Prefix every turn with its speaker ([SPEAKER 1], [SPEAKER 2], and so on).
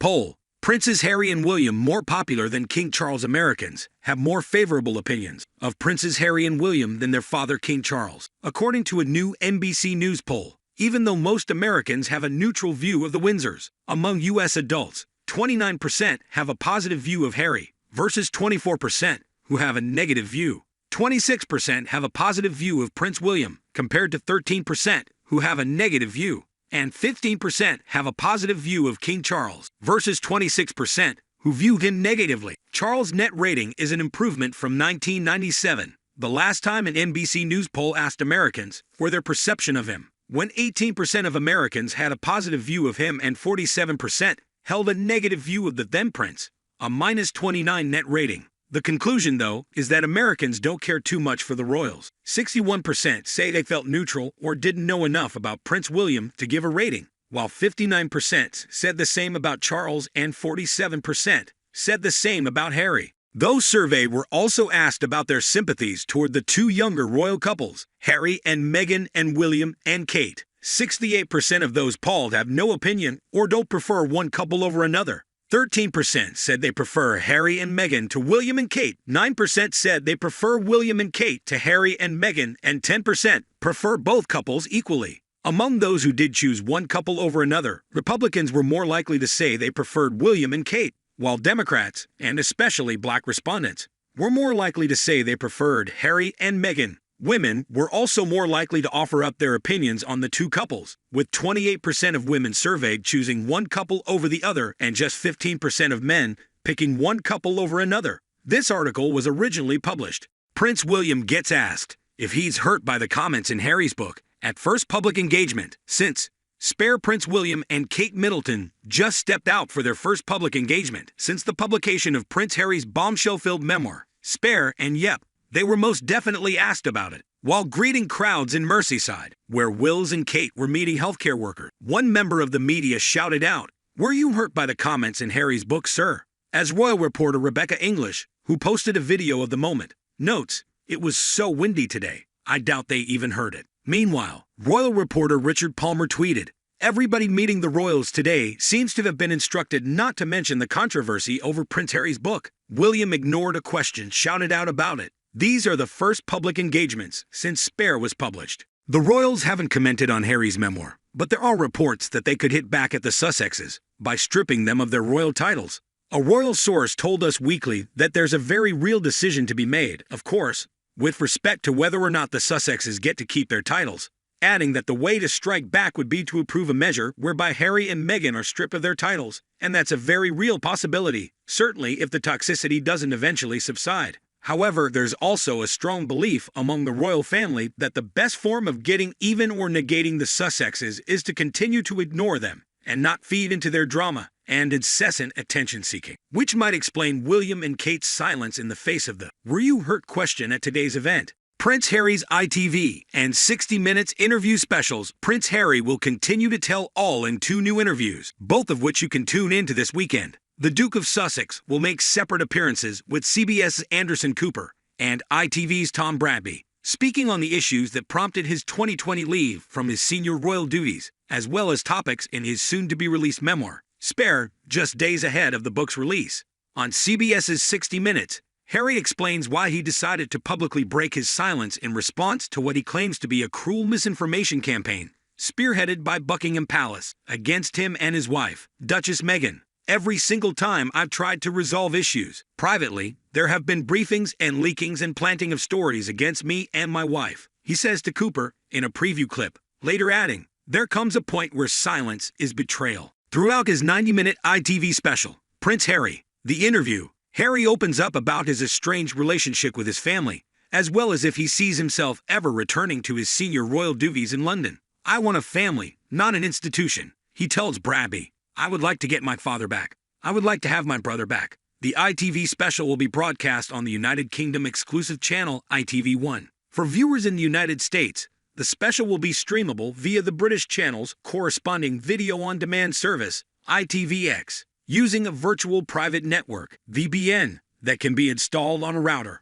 [SPEAKER 1] Poll. Princes Harry and William more popular than King Charles. Americans have more favorable opinions of Princes Harry and William than their father King Charles, according to a new NBC News poll. Even though most Americans have a neutral view of the Windsors, among U.S. adults, 29% have a positive view of Harry, versus 24% who have a negative view. 26% have a positive view of Prince William, compared to 13% who have a negative view. And 15% have a positive view of King Charles, versus 26% who view him negatively. Charles' net rating is an improvement from 1997, the last time an NBC News poll asked Americans for their perception of him, when 18% of Americans had a positive view of him and 47% held a negative view of the then prince, a -29 net rating. The conclusion, though, is that Americans don't care too much for the royals. 61% say they felt neutral or didn't know enough about Prince William to give a rating, while 59% said the same about Charles and 47% said the same about Harry. Those surveyed were also asked about their sympathies toward the two younger royal couples, Harry and Meghan and William and Kate. 68% of those polled have no opinion or don't prefer one couple over another. 13% said they prefer Harry and Meghan to William and Kate. 9% said they prefer William and Kate to Harry and Meghan, and 10% prefer both couples equally. Among those who did choose one couple over another, Republicans were more likely to say they preferred William and Kate, while Democrats, and especially black respondents, were more likely to say they preferred Harry and Meghan. Women were also more likely to offer up their opinions on the two couples, with 28% of women surveyed choosing one couple over the other and just 15% of men picking one couple over another. This article was originally published. Prince William gets asked if he's hurt by the comments in Harry's book at first public engagement since Spare. Prince William and Kate Middleton just stepped out for their first public engagement since the publication of Prince Harry's bombshell-filled memoir, Spare, and yep, they were most definitely asked about it. While greeting crowds in Merseyside, where Wills and Kate were meeting healthcare workers, one member of the media shouted out, "Were you hurt by the comments in Harry's book, sir?" As royal reporter Rebecca English, who posted a video of the moment, notes, "It was so windy today, I doubt they even heard it." Meanwhile, royal reporter Richard Palmer tweeted, "Everybody meeting the royals today seems to have been instructed not to mention the controversy over Prince Harry's book." William ignored a question shouted out about it. These are the first public engagements since Spare was published. The royals haven't commented on Harry's memoir, but there are reports that they could hit back at the Sussexes by stripping them of their royal titles. A royal source told Us Weekly that there's a very real decision to be made, of course, with respect to whether or not the Sussexes get to keep their titles, adding that the way to strike back would be to approve a measure whereby Harry and Meghan are stripped of their titles, and that's a very real possibility, certainly if the toxicity doesn't eventually subside. However, there's also a strong belief among the royal family that the best form of getting even or negating the Sussexes is to continue to ignore them and not feed into their drama and incessant attention-seeking, which might explain William and Kate's silence in the face of the "Were you hurt?" question at today's event. Prince Harry's ITV and 60 Minutes interview specials. Prince Harry will continue to tell all in 2 new interviews, both of which you can tune into this weekend. The Duke of Sussex will make separate appearances with CBS's Anderson Cooper and ITV's Tom Bradby, speaking on the issues that prompted his 2020 leave from his senior royal duties, as well as topics in his soon-to-be-released memoir, Spare, just days ahead of the book's release. On CBS's 60 Minutes, Harry explains why he decided to publicly break his silence in response to what he claims to be a cruel misinformation campaign, spearheaded by Buckingham Palace, against him and his wife, Duchess Meghan. "Every single time I've tried to resolve issues privately, there have been briefings and leakings and planting of stories against me and my wife," he says to Cooper in a preview clip, later adding, "There comes a point where silence is betrayal." Throughout his 90-minute ITV special, Prince Harry, The Interview, Harry opens up about his estranged relationship with his family, as well as if he sees himself ever returning to his senior royal duties in London. "I want a family, not an institution," he tells Bradby. "I would like to get my father back. I would like to have my brother back." The ITV special will be broadcast on the United Kingdom exclusive channel ITV1. For viewers in the United States, the special will be streamable via the British channel's corresponding video-on-demand service, ITVX, using a virtual private network, VPN, that can be installed on a router.